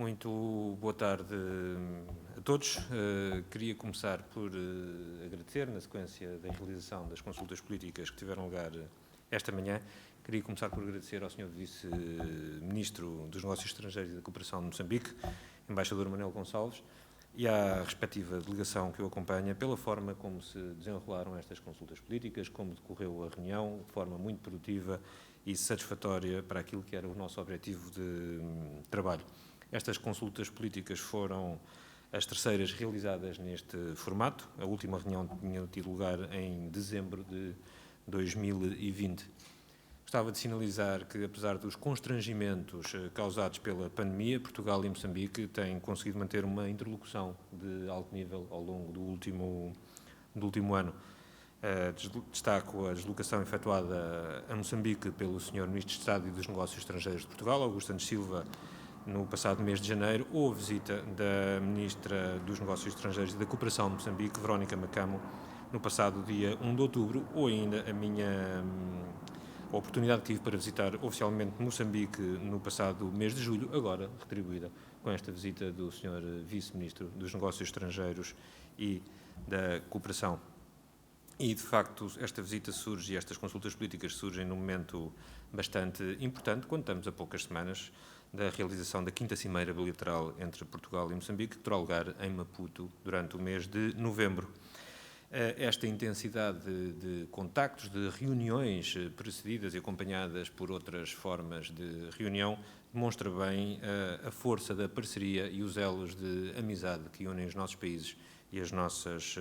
Muito boa tarde a todos. Queria começar por agradecer, na sequência da realização das consultas políticas que tiveram lugar esta manhã, queria começar por agradecer ao Sr. Vice-Ministro dos Negócios Estrangeiros e da Cooperação de Moçambique, Embaixador Manuel Gonçalves, e à respectiva delegação que o acompanha, pela forma como se desenrolaram estas consultas políticas, como decorreu a reunião, de forma muito produtiva e satisfatória para aquilo que era o nosso objetivo de trabalho. Estas consultas políticas foram as terceiras realizadas neste formato. A última reunião tinha tido lugar em dezembro de 2020. Gostava de sinalizar que, apesar dos constrangimentos causados pela pandemia, Portugal e Moçambique têm conseguido manter uma interlocução de alto nível ao longo do último ano. Destaco a deslocação efetuada a Moçambique pelo Sr. Ministro de Estado e dos Negócios Estrangeiros de Portugal, Augusto Santos Silva, no passado mês de janeiro, ou a visita da Ministra dos Negócios Estrangeiros e da Cooperação de Moçambique, Verónica Macamo, no passado dia 1 de outubro, ou ainda a oportunidade que tive para visitar oficialmente Moçambique no passado mês de julho, agora retribuída com esta visita do Sr. Vice-Ministro dos Negócios Estrangeiros e da Cooperação. E, de facto, esta visita surge e estas consultas políticas surgem num momento bastante importante, quando estamos a poucas semanas da realização da 5ª Cimeira Bilateral entre Portugal e Moçambique, que terá lugar em Maputo durante o mês de novembro. Esta intensidade de contactos, de reuniões precedidas e acompanhadas por outras formas de reunião, demonstra bem a força da parceria e os elos de amizade que unem os nossos países e as nossas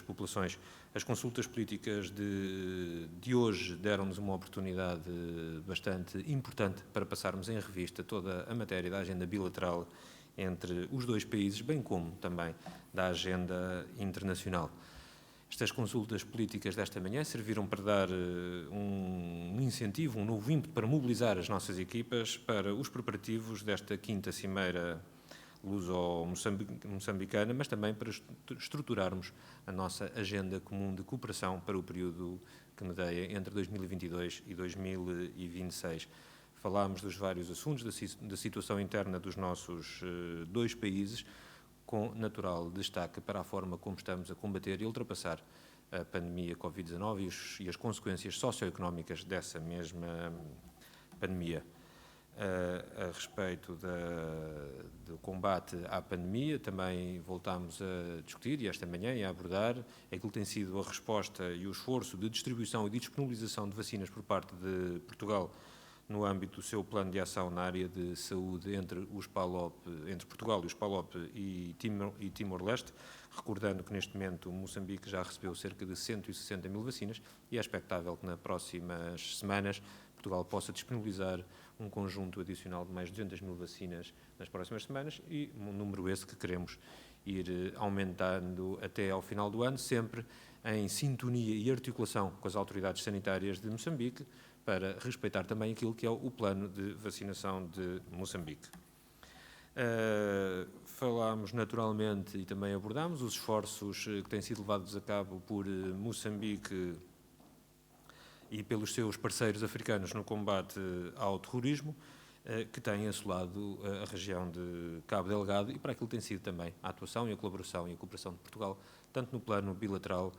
populações. As consultas políticas de hoje deram-nos uma oportunidade bastante importante para passarmos em revista toda a matéria da agenda bilateral entre os dois países, bem como também da agenda internacional. Estas consultas políticas desta manhã serviram para dar um incentivo, um novo ímpeto para mobilizar as nossas equipas para os preparativos desta 5ª Cimeira luso-moçambicana, mas também para estruturarmos a nossa agenda comum de cooperação para o período que medeia entre 2022 e 2026. Falámos dos vários assuntos, da situação interna dos nossos dois países, com natural destaque para a forma como estamos a combater e ultrapassar a pandemia Covid-19 e as consequências socioeconómicas dessa mesma pandemia. A respeito do combate à pandemia, também voltámos a discutir, e esta manhã, e a abordar, aquilo que tem sido a resposta e o esforço de distribuição e de disponibilização de vacinas por parte de Portugal no âmbito do seu plano de ação na área de saúde entre Portugal e os PALOP e Timor-Leste, recordando que neste momento Moçambique já recebeu cerca de 160 mil vacinas e é expectável que nas próximas semanas Portugal possa disponibilizar um conjunto adicional de mais de 200 mil vacinas nas próximas semanas e um número esse que queremos ir aumentando até ao final do ano, sempre em sintonia e articulação com as autoridades sanitárias de Moçambique, para respeitar também aquilo que é o plano de vacinação de Moçambique. Falámos naturalmente e também abordámos os esforços que têm sido levados a cabo por Moçambique e pelos seus parceiros africanos no combate ao terrorismo, que têm assolado a região de Cabo Delgado, e para aquilo tem sido também a atuação e a colaboração e a cooperação de Portugal, tanto no plano bilateral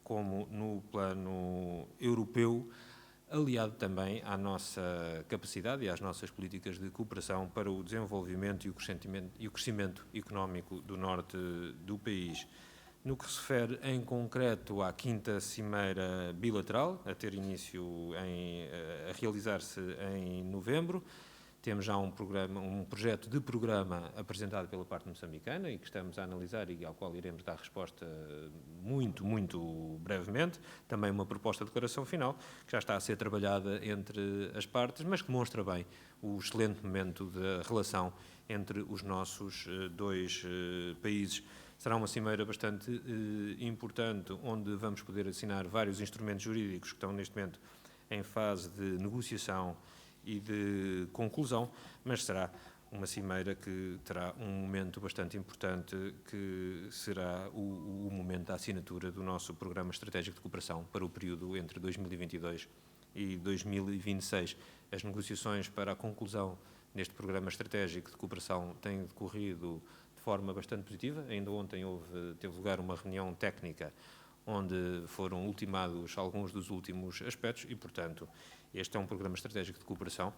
como no plano europeu, aliado também à nossa capacidade e às nossas políticas de cooperação para o desenvolvimento e o crescimento económico do norte do país. No que se refere em concreto à 5ª Cimeira Bilateral, a ter início a realizar-se em novembro, temos já um projeto de programa apresentado pela parte moçambicana e que estamos a analisar e ao qual iremos dar resposta muito brevemente. Também uma proposta de declaração final que já está a ser trabalhada entre as partes, mas que mostra bem o excelente momento da relação entre os nossos dois países. Será uma cimeira bastante importante, onde vamos poder assinar vários instrumentos jurídicos que estão neste momento em fase de negociação e de conclusão, mas será uma cimeira que terá um momento bastante importante, que será o momento da assinatura do nosso Programa Estratégico de Cooperação para o período entre 2022 e 2026. As negociações para a conclusão neste programa estratégico de cooperação tem decorrido de forma bastante positiva. Ainda ontem teve lugar uma reunião técnica onde foram ultimados alguns dos últimos aspectos e, portanto, este é um programa estratégico de cooperação,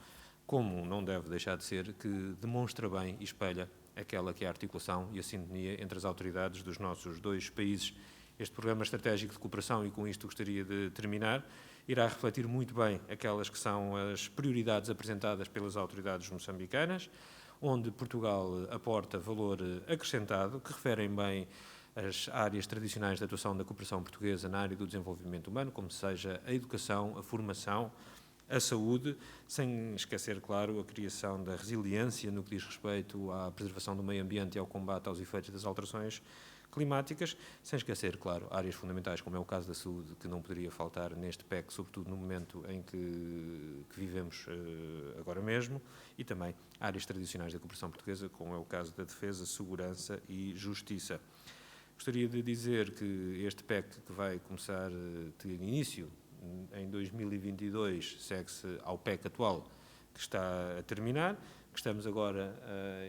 como não deve deixar de ser, que demonstra bem e espelha aquela que é a articulação e a sintonia entre as autoridades dos nossos dois países. Este programa estratégico de cooperação, e com isto gostaria de terminar, irá refletir muito bem aquelas que são as prioridades apresentadas pelas autoridades moçambicanas, onde Portugal aporta valor acrescentado, que referem bem as áreas tradicionais de atuação da cooperação portuguesa na área do desenvolvimento humano, como seja a educação, a formação, a saúde, sem esquecer, claro, a criação da resiliência no que diz respeito à preservação do meio ambiente e ao combate aos efeitos das alterações climáticas, sem esquecer, claro, áreas fundamentais, como é o caso da saúde, que não poderia faltar neste PEC, sobretudo no momento em que vivemos agora mesmo, e também áreas tradicionais da cooperação portuguesa, como é o caso da defesa, segurança e justiça. Gostaria de dizer que este PEC, que vai começar, ter início em 2022, segue-se ao PEC atual, que está a terminar, que estamos agora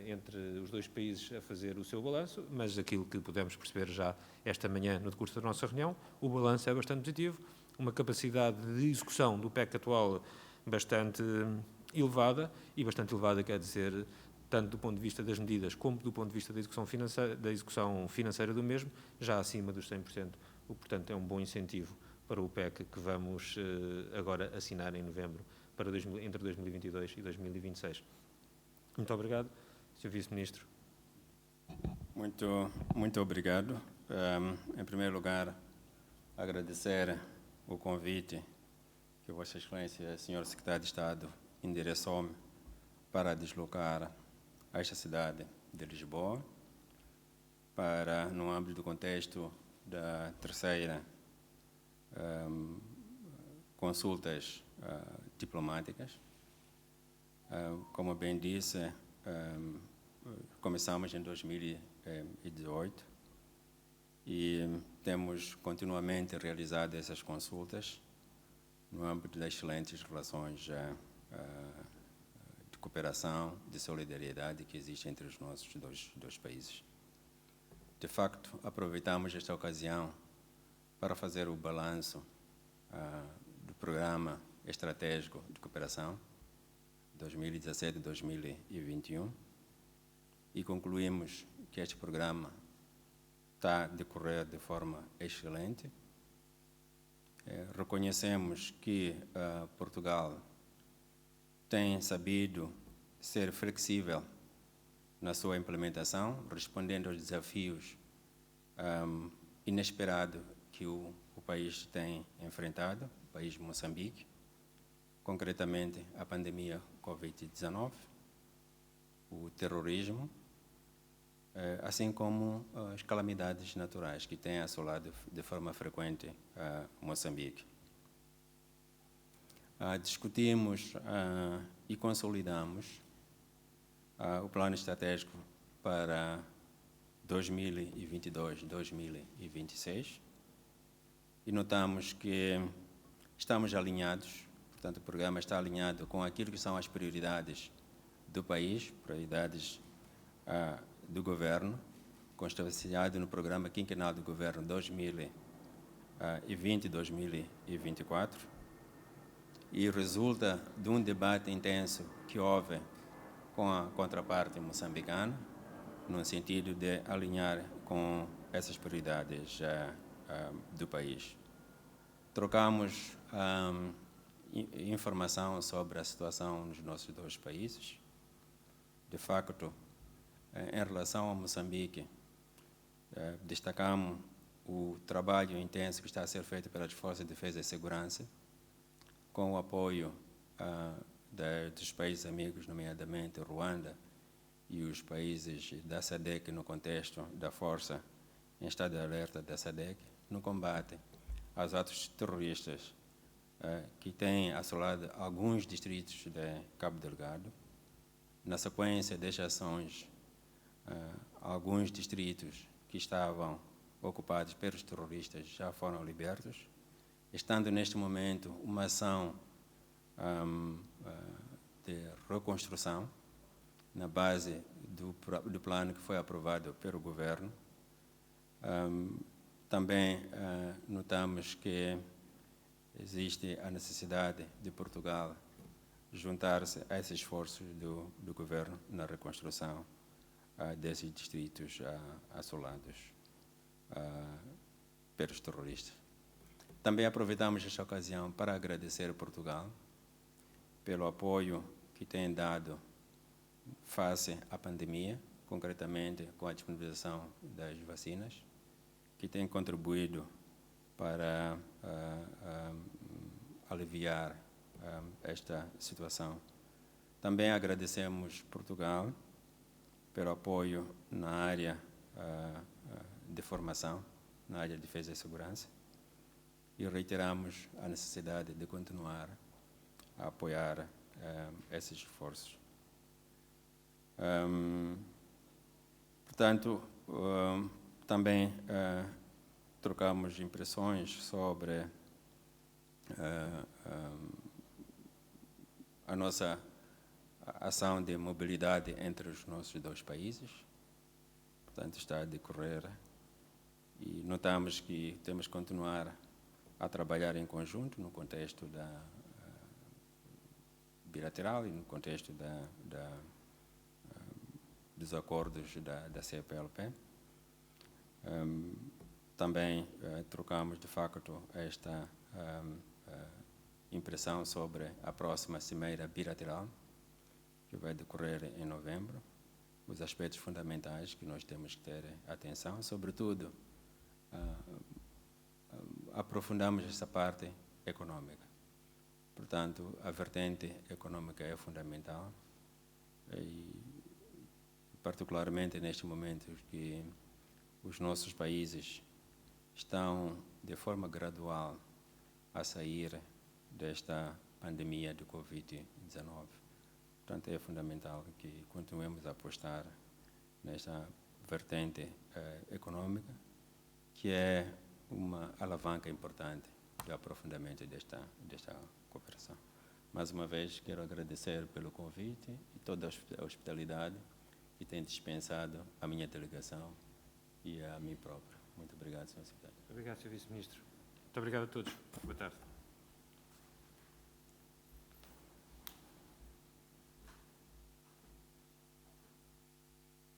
entre os dois países a fazer o seu balanço, mas aquilo que pudemos perceber já esta manhã no decurso da nossa reunião, o balanço é bastante positivo, uma capacidade de execução do PEC atual bastante elevada, e bastante elevada quer dizer, tanto do ponto de vista das medidas como do ponto de vista da execução financeira do mesmo, já acima dos 100%, o que, portanto, é um bom incentivo para o PEC que vamos agora assinar em novembro, entre 2022 e 2026. Muito obrigado, Sr. Vice-Ministro. Muito obrigado. Em primeiro lugar, agradecer o convite que Vossa Excelência, Sr. Secretário de Estado, endereçou-me para deslocar a esta cidade de Lisboa, para, no âmbito do contexto da terceira consultas diplomáticas. Como bem disse, começamos em 2018 e temos continuamente realizado essas consultas no âmbito das excelentes relações de cooperação, de solidariedade que existe entre os nossos dois países. De facto, aproveitamos esta ocasião para fazer o balanço do Programa Estratégico de Cooperação 2017-2021 e concluímos que este programa está a decorrer de forma excelente. Reconhecemos que Portugal tem sabido ser flexível na sua implementação, respondendo aos desafios inesperados que o país tem enfrentado, o país de Moçambique, concretamente a pandemia Covid-19, o terrorismo, assim como as calamidades naturais que têm assolado de forma frequente Moçambique. Discutimos e consolidamos o plano estratégico para 2022-2026 e notamos que estamos alinhados, portanto o programa está alinhado com aquilo que são as prioridades do país, prioridades do governo, constatadas no programa quinquenal do governo 2020-2024 e resulta de um debate intenso que houve com a contraparte moçambicana, no sentido de alinhar com essas prioridades do país. Trocamos informação sobre a situação nos nossos dois países. De facto, em relação a Moçambique, destacamos o trabalho intenso que está a ser feito pelas Forças de Defesa e Segurança, com o apoio dos países amigos, nomeadamente Ruanda e os países da SADC, no contexto da força em estado de alerta da SADC, no combate aos atos terroristas que têm assolado alguns distritos de Cabo Delgado. Na sequência destas ações, alguns distritos que estavam ocupados pelos terroristas já foram libertos, estando neste momento uma ação de reconstrução na base do plano que foi aprovado pelo governo. Também notamos que existe a necessidade de Portugal juntar-se a esses esforços do governo na reconstrução desses distritos assolados pelos terroristas. Também aproveitamos esta ocasião para agradecer a Portugal pelo apoio que tem dado face à pandemia, concretamente com a disponibilização das vacinas, que tem contribuído para aliviar esta situação. Também agradecemos Portugal pelo apoio na área de formação, na área de defesa e segurança, e reiteramos a necessidade de continuar a apoiar esses esforços. Portanto, também trocamos impressões sobre a nossa ação de mobilidade entre os nossos dois países. Portanto, está a decorrer e notamos que temos que continuar a trabalhar em conjunto no contexto bilateral e no contexto dos acordos da CPLP. Também trocamos, de facto, esta impressão sobre a próxima cimeira bilateral, que vai decorrer em novembro, os aspectos fundamentais que nós temos que ter atenção, sobretudo, aprofundamos essa parte econômica. Portanto, a vertente econômica é fundamental, e particularmente neste momento que os nossos países estão, de forma gradual, a sair desta pandemia de Covid-19. Portanto, é fundamental que continuemos a apostar nesta vertente econômica, que é uma alavanca importante do aprofundamento desta cooperação. Mais uma vez, quero agradecer pelo convite e toda a hospitalidade que tem dispensado a minha delegação e a mim próprio. Muito obrigado, Sr. Secretário. Obrigado, Sr. Vice-Ministro. Muito obrigado a todos. Boa tarde.